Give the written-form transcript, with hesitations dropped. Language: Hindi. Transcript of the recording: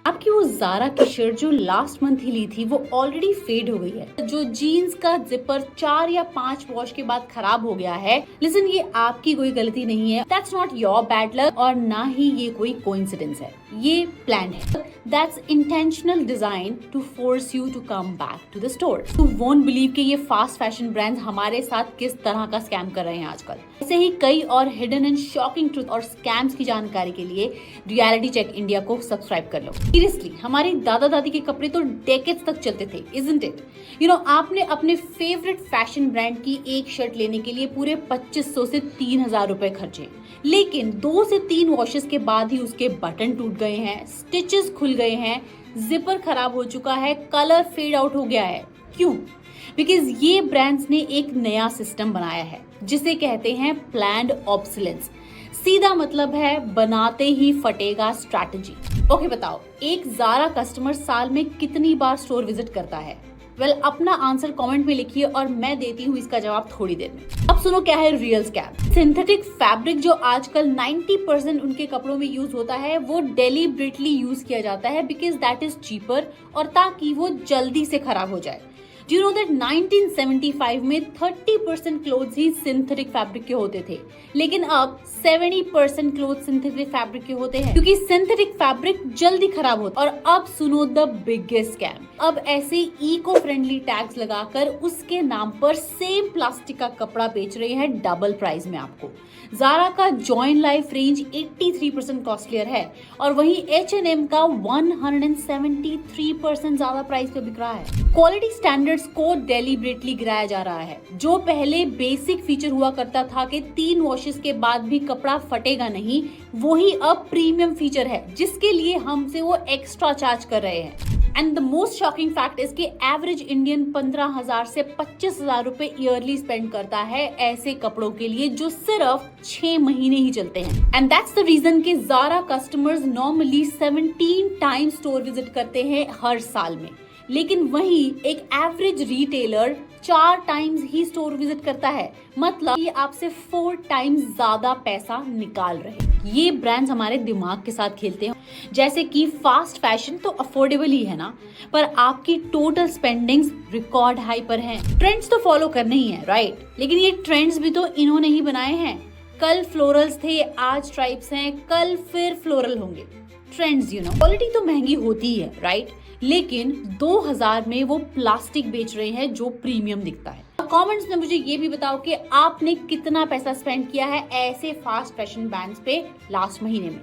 आपकी वो ज़ारा की शर्ट जो लास्ट मंथ ही ली थी वो ऑलरेडी फेड हो गई है। जो जीन्स का जिपर 4 या 5 वॉश के बाद खराब हो गया है, लिसन, ये आपकी कोई गलती नहीं है। That's not your bad luck और ना ही ये कोई कोइंसिडेंस है, ये प्लान है। That's intentional design to force you to come back to the store. You won't believe कि ये फास्ट फैशन ब्रांड्स हमारे साथ किस तरह का स्कैम कर रहे हैं आजकल। ऐसे ही कई और हिडन एंड शॉकिंग ट्रूथ और स्कैम्स की जानकारी के लिए रियलिटी चेक इंडिया को सब्सक्राइब कर लो। सीरियसली, हमारी दादा दादी के कपड़े तो डेकेड्स तक चलते थे, isn't it? आपने अपने फेवरेट फैशन ब्रांड की एक शर्ट लेने के लिए पूरे 2500 से 3000 रुपए खर्चे, लेकिन 2 से 3 वॉशेस के बाद ही उसके बटन टूट गए हैं, स्टिचेस खुल गए हैं, जिपर खराब हो चुका है, कलर फेड आउट हो गया है। क्यों? बिकॉज ये ब्रांड्स ने एक नया सिस्टम बनाया है जिसे कहते हैं प्लान्ड ऑब्सोलेंस। सीधा मतलब है बनाते ही फटेगा स्ट्रैटेजी। ओके, बताओ, एक ज़ारा कस्टमर साल में कितनी बार स्टोर विजिट करता है? अपना आंसर कमेंट में लिखिए और मैं देती हूँ इसका जवाब थोड़ी देर में। अब सुनो क्या है रियल स्कैम। सिंथेटिक फैब्रिक जो आजकल 90% उनके कपड़ों में यूज होता है वो डेलिबरेटली यूज किया जाता है बिकॉज दैट इज चीपर और ताकि वो जल्दी से खराब हो जाए। Do you know that 1975 में 30% क्लोथ्स ही सिंथेटिक फैब्रिक के होते थे, लेकिन अब 70% क्लोथ सिंथेटिक फैब्रिक के होते हैं क्योंकि सिंथेटिक फैब्रिक जल्दी खराब होता है। और अब सुनो द बिगेस्ट स्कैम। अब ऐसे इको फ्रेंडली टैग्स लगाकर उसके नाम पर सेम प्लास्टिक का कपड़ा बेच रहे हैं डबल प्राइस में आपको। ज़ारा का जॉइन लाइफ रेंज 83% कॉस्टलियर है और वहीं H&M का 173% ज्यादा प्राइस पे बिक रहा है। क्वालिटी स्टैंडर्ड्स को डेलिबरेटली गिराया जा रहा है। जो पहले बेसिक फीचर हुआ करता था कि 3 वॉशेस के बाद भी कपड़ा फटेगा नहीं, वही अब प्रीमियम फीचर है जिसके लिए हमसे वो एक्स्ट्रा चार्ज कर रहे हैं। And the most shocking fact is कि एवरेज इंडियन 15,000 से 25,000 रुपए ईयरली स्पेंड करता है ऐसे कपड़ों के लिए जो सिर्फ 6 महीने ही चलते हैं। एंड दैट्स द रीजन कि Zara customers normally 17 times store visit करते हैं हर साल में, लेकिन वहीं एक एवरेज रिटेलर 4 टाइम्स ही स्टोर विजिट करता है। मतलब ये आपसे 4 टाइम्स ज्यादा पैसा निकाल रहे हैं। ये ब्रांड्स हमारे दिमाग के साथ खेलते हैं, जैसे कि फास्ट फैशन तो अफोर्डेबल ही है ना, पर आपकी टोटल स्पेंडिंग्स रिकॉर्ड हाई पर हैं। ट्रेंड्स तो फॉलो करने ही है, राइट? लेकिन ये ट्रेंड्स भी तो इन्होंने ही बनाए हैं। कल फ्लोरल्स थे, आज ट्राइब्स हैं, कल फिर फ्लोरल होंगे। ट्रेंड्स क्वालिटी तो महंगी होती है, राइट? लेकिन 2000 में वो प्लास्टिक बेच रहे हैं जो प्रीमियम दिखता है। कमेंट्स में मुझे ये भी बताओ कि आपने कितना पैसा स्पेंड किया है ऐसे फास्ट फैशन ब्रांड्स पे लास्ट महीने में।